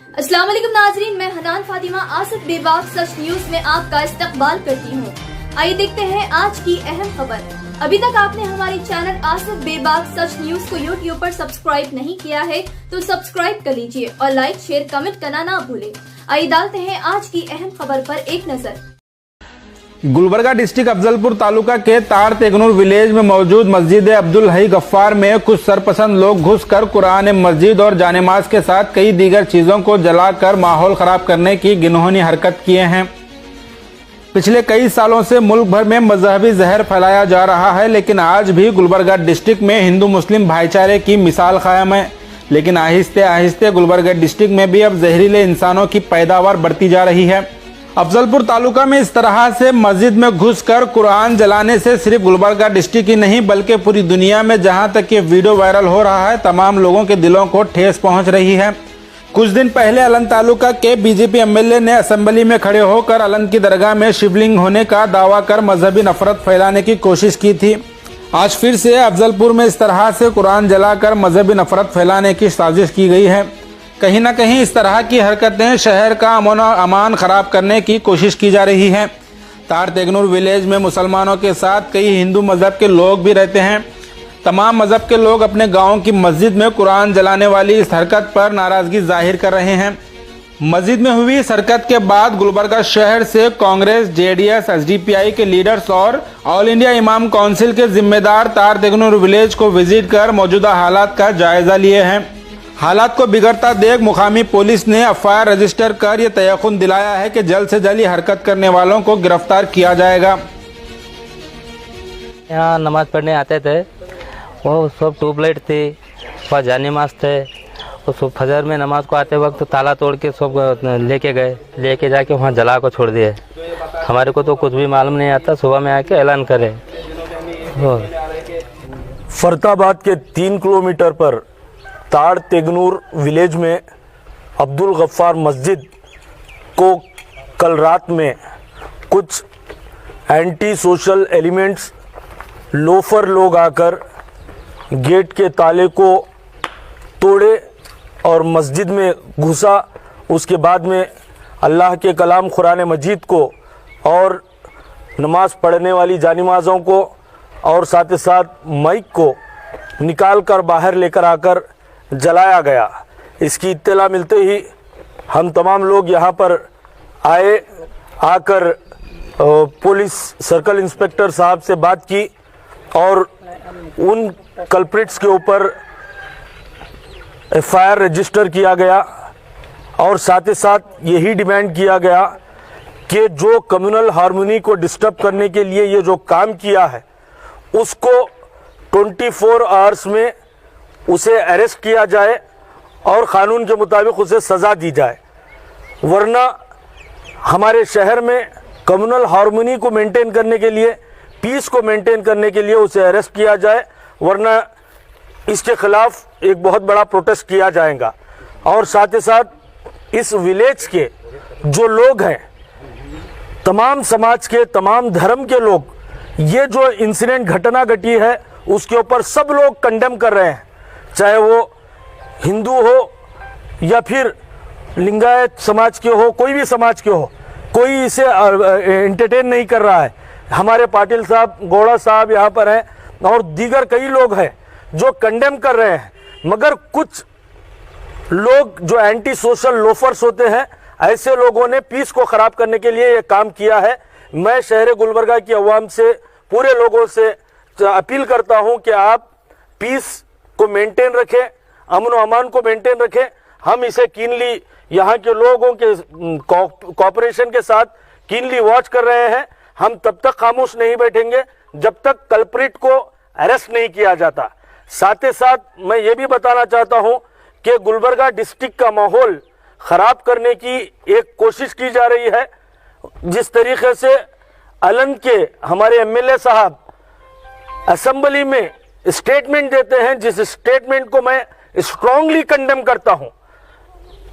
अस्सलाम वालेकुम नाजरीन, मैं हनान फातिमा आसिफ बेबाक सच न्यूज में आपका इस्तकबाल करती हूँ। आइए देखते हैं आज की अहम खबर। अभी तक आपने हमारे चैनल आसिफ बेबाक सच न्यूज को यूट्यूब पर सब्सक्राइब नहीं किया है तो सब्सक्राइब कर लीजिए और लाइक शेयर कमेंट करना ना भूलें। आइए डालते हैं आज की अहम खबर पर एक नजर। गुलबर्गा डिस्ट्रिक्ट अफजलपुर तालुका के तार तेगनूर विलेज में मौजूद मस्जिद अब्दुल हई गफ्फार में कुछ सरपसंद लोग घुसकर कुरान मस्जिद और जानेमाज के साथ कई दीगर चीजों को जलाकर माहौल खराब करने की घिनौनी हरकत किए हैं। पिछले कई सालों से मुल्क भर में मजहबी जहर फैलाया जा रहा है, लेकिन आज भी गुलबर्गा डिस्ट्रिक्ट में हिंदू मुस्लिम भाईचारे की मिसाल कायम है। लेकिन आहिस्ते आहिस्ते गुलबर्गा डिस्ट्रिक्ट में भी अब जहरीले इंसानों की पैदावार बढ़ती जा रही है। अफजलपुर तालुका में इस तरह से मस्जिद में घुसकर कुरान जलाने से सिर्फ गुलबर्गा डिस्ट्रिक्ट ही नहीं बल्कि पूरी दुनिया में जहां तक ये वीडियो वायरल हो रहा है, तमाम लोगों के दिलों को ठेस पहुंच रही है। कुछ दिन पहले अलन तालुका के बीजेपी एमएलए ने असेंबली में खड़े होकर अलन की दरगाह में शिवलिंग होने का दावा कर मजहबी नफरत फैलाने की कोशिश की थी। आज फिर से अफजलपुर में इस तरह से कुरान जलाकर मजहबी नफरत फैलाने की साजिश की गई है। कहीं ना कहीं इस तरह की हरकतें शहर का अमन और अमान खराब करने की कोशिश की जा रही है। तार तेगनूर विलेज में मुसलमानों के साथ कई हिंदू मजहब के लोग भी रहते हैं। तमाम मजहब के लोग अपने गांव की मस्जिद में कुरान जलाने वाली इस हरकत पर नाराजगी जाहिर कर रहे हैं। मस्जिद में हुई इस हरकत के बाद गुलबर्गा शहर से कांग्रेस, जेडीएस, एसडीपीआई के लीडर्स और ऑल इंडिया इमाम काउंसिल के जिम्मेदार तार तेगनूर विलेज को विजिट कर मौजूदा हालात का जायजा लिए हैं। हालात को बिगड़ता देख मुकामी पुलिस ने एफआईआर रजिस्टर कर यह तयकुन दिलाया है कि जल्द से जल्द हरकत करने वालों को गिरफ्तार किया जाएगा। यहाँ नमाज पढ़ने आते थे, वो सब ट्यूबलाइट थी, वह जानेमाज थे। वो सब फजर में नमाज को आते वक्त ताला तोड़ के सब लेके गए, लेके जाके वहाँ जला को छोड़ दिए। हमारे को तो कुछ भी मालूम नहीं आता, सुबह में आके ऐलान करे। फरताबाद के 3 किलोमीटर पर ताड़ तेगनूर विलेज में अब्दुल गफ्फार मस्जिद को कल रात में कुछ एंटी सोशल एलिमेंट्स लोफर लोग आकर गेट के ताले को तोड़े और मस्जिद में घुसा। उसके बाद में अल्लाह के कलाम कुरान मजीद को और नमाज पढ़ने वाली जानिमाज़ों को और साथ ही साथ माइक को निकाल कर बाहर लेकर आकर जलाया गया। इसकी इत्तला मिलते ही हम तमाम लोग यहाँ पर आए, आकर पुलिस सर्कल इंस्पेक्टर साहब से बात की और उन कल्प्रिट्स के ऊपर एफआईआर रजिस्टर किया गया और साथ ही साथ यही डिमांड किया गया कि जो कम्युनल हार्मनी को डिस्टर्ब करने के लिए ये जो काम किया है उसको 24 आवर्स में उसे अरेस्ट किया जाए और क़ानून के मुताबिक उसे सज़ा दी जाए, वरना हमारे शहर में कम्युनल हार्मनी को मेंटेन करने के लिए, पीस को मेंटेन करने के लिए उसे अरेस्ट किया जाए, वरना इसके ख़िलाफ़ एक बहुत बड़ा प्रोटेस्ट किया जाएगा। और साथ ही साथ इस विलेज के जो लोग हैं, तमाम समाज के, तमाम धर्म के लोग, ये जो इंसिडेंट घटना घटी है उसके ऊपर सब लोग कंडेम कर रहे हैं, चाहे वो हिंदू हो या फिर लिंगायत समाज के हो, कोई भी समाज के हो, कोई इसे एंटरटेन नहीं कर रहा है। हमारे पाटिल साहब, गौड़ा साहब यहाँ पर हैं और दीगर कई लोग हैं जो कंडेम कर रहे हैं, मगर कुछ लोग जो एंटी सोशल लोफर्स होते हैं, ऐसे लोगों ने पीस को ख़राब करने के लिए ये काम किया है। मैं शहर गुलबर्गा की अवाम से, पूरे लोगों से अपील करता हूँ कि आप पीस को मेंटेन रखें, अमन व अमान को मेंटेन रखें। हम इसे कीनली यहाँ के लोगों के कोऑपरेशन के साथ कीनली वॉच कर रहे हैं। हम तब तक खामोश नहीं बैठेंगे जब तक कल्प्रिट को अरेस्ट नहीं किया जाता। साथ ही साथ मैं ये भी बताना चाहता हूँ कि गुलबर्गा डिस्ट्रिक्ट का माहौल ख़राब करने की एक कोशिश की जा रही है। जिस तरीके से अलन के हमारे एमएलए साहब असेंबली में स्टेटमेंट देते हैं, जिस स्टेटमेंट को मैं स्ट्रांगली कंडेम करता हूं,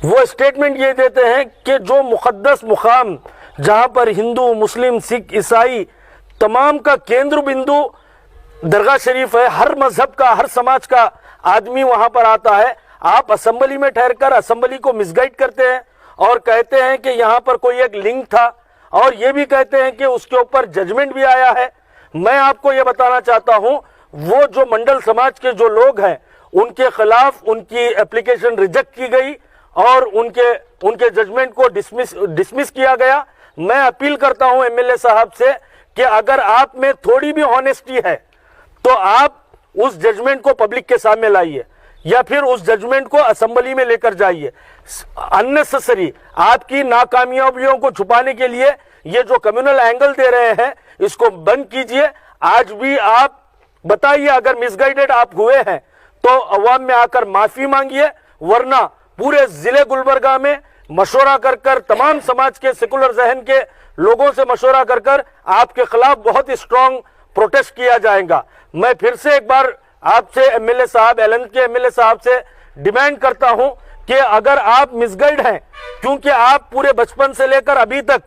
वो स्टेटमेंट ये देते हैं कि जो मुक़द्दस मुकाम जहां पर हिंदू, मुस्लिम, सिख, ईसाई तमाम का केंद्र बिंदु दरगाह शरीफ है, हर मजहब का, हर समाज का आदमी वहां पर आता है, आप असेंबली में ठहरकर असेंबली को मिसगाइड करते हैं और कहते हैं कि यहाँ पर कोई एक लिंक था, और ये भी कहते हैं कि उसके ऊपर जजमेंट भी आया है। मैं आपको ये बताना चाहता हूँ, वो जो मंडल समाज के जो लोग हैं उनके खिलाफ उनकी एप्लीकेशन रिजेक्ट की गई और उनके जजमेंट को डिसमिस किया गया। मैं अपील करता हूं एमएलए साहब से कि अगर आप में थोड़ी भी ऑनेस्टी है तो आप उस जजमेंट को पब्लिक के सामने लाइए या फिर उस जजमेंट को असेंबली में लेकर जाइए। अननेसेसरी आपकी नाकामयाबियों को छुपाने के लिए ये जो कम्युनल एंगल दे रहे हैं इसको बंद कीजिए। आज भी आप बताइए, अगर मिसगाइडेड आप हुए हैं तो अवाम में आकर माफी मांगिए, वरना पूरे जिले गुलबर्गा में मशवरा कर तमाम समाज के सेकुलर जहन के लोगों से मशवरा कर आपके खिलाफ बहुत ही स्ट्रांग प्रोटेस्ट किया जाएगा। मैं फिर से एक बार आपसे एमएलए साहब, एलन के एमएलए साहब से डिमांड करता हूं कि अगर आप मिसगाइड हैं, क्योंकि आप पूरे बचपन से लेकर अभी तक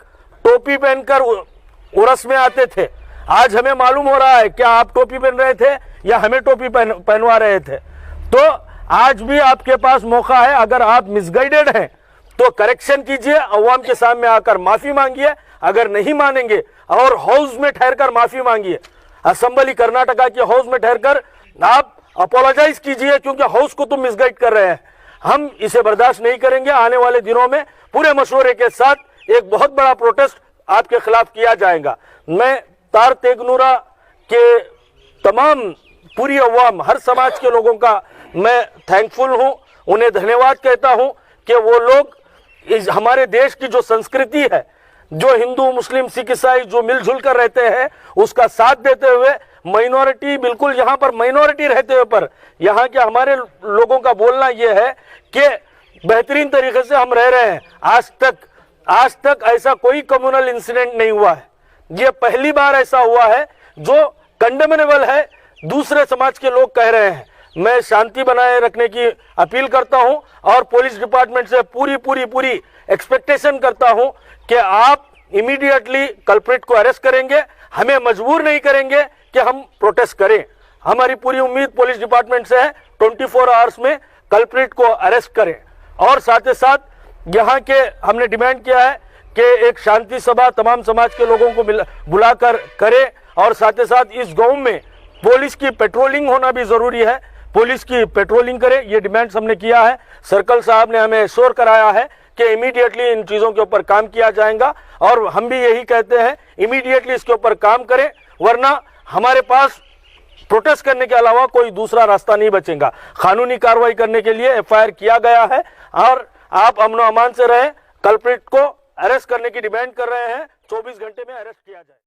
टोपी पहनकर उर्स में आते थे, आज हमें मालूम हो रहा है कि आप टोपी पहन रहे थे या हमें टोपी पहनवा रहे थे, तो आज भी आपके पास मौका है। अगर आप मिसगाइडेड हैं तो करेक्शन कीजिए, अवाम के सामने आकर माफी मांगिए। अगर नहीं मानेंगे और हाउस में ठहरकर माफी मांगिए, असेंबली कर्नाटका के हाउस में ठहरकर आप अपोलोजाइज कीजिए, क्योंकि हाउस को तुम मिसगाइड कर रहे हैं। हम इसे बर्दाश्त नहीं करेंगे। आने वाले दिनों में पूरे मशवरे के साथ एक बहुत बड़ा प्रोटेस्ट आपके खिलाफ किया जाएगा। मैं तार तेगनूरा के तमाम पूरी अवाम, हर समाज के लोगों का मैं थैंकफुल हूं, उन्हें धन्यवाद कहता हूं कि वो लोग हमारे देश की जो संस्कृति है, जो हिंदू मुस्लिम सिख ईसाई जो मिलजुल कर रहते हैं, उसका साथ देते हुए माइनॉरिटी, बिल्कुल यहाँ पर माइनॉरिटी रहते हुए पर यहाँ के हमारे लोगों का बोलना यह है कि बेहतरीन तरीके से हम रह रहे हैं। आज तक ऐसा कोई कम्युनल इंसिडेंट नहीं हुआ है। ये पहली बार ऐसा हुआ है जो कंडेमेनेबल है, दूसरे समाज के लोग कह रहे हैं। मैं शांति बनाए रखने की अपील करता हूं और पुलिस डिपार्टमेंट से पूरी एक्सपेक्टेशन करता हूं कि आप इमीडिएटली कल्प्रिट को अरेस्ट करेंगे, हमें मजबूर नहीं करेंगे कि हम प्रोटेस्ट करें। हमारी पूरी उम्मीद पुलिस डिपार्टमेंट से है 24 आवर्स में कल्प्रिट को अरेस्ट करें। और साथ ही साथ यहाँ के हमने डिमांड किया है कि एक शांति सभा तमाम समाज के लोगों को बुलाकर करे, और साथ ही साथ इस गांव में पुलिस की पेट्रोलिंग होना भी जरूरी है, पुलिस की पेट्रोलिंग करे। ये डिमांड्स हमने किया है। सर्कल साहब ने हमें एश्योर कराया है कि इमीडिएटली इन चीजों के ऊपर काम किया जाएगा, और हम भी यही कहते हैं इमीडिएटली इसके ऊपर काम करें, वरना हमारे पास प्रोटेस्ट करने के अलावा कोई दूसरा रास्ता नहीं बचेगा। कानूनी कार्रवाई करने के लिए एफआईआर किया गया है और आप अमनो अमान से रहें। कल्प्रिट को अरेस्ट करने की डिमांड कर रहे हैं, 24 घंटे में अरेस्ट किया जाए।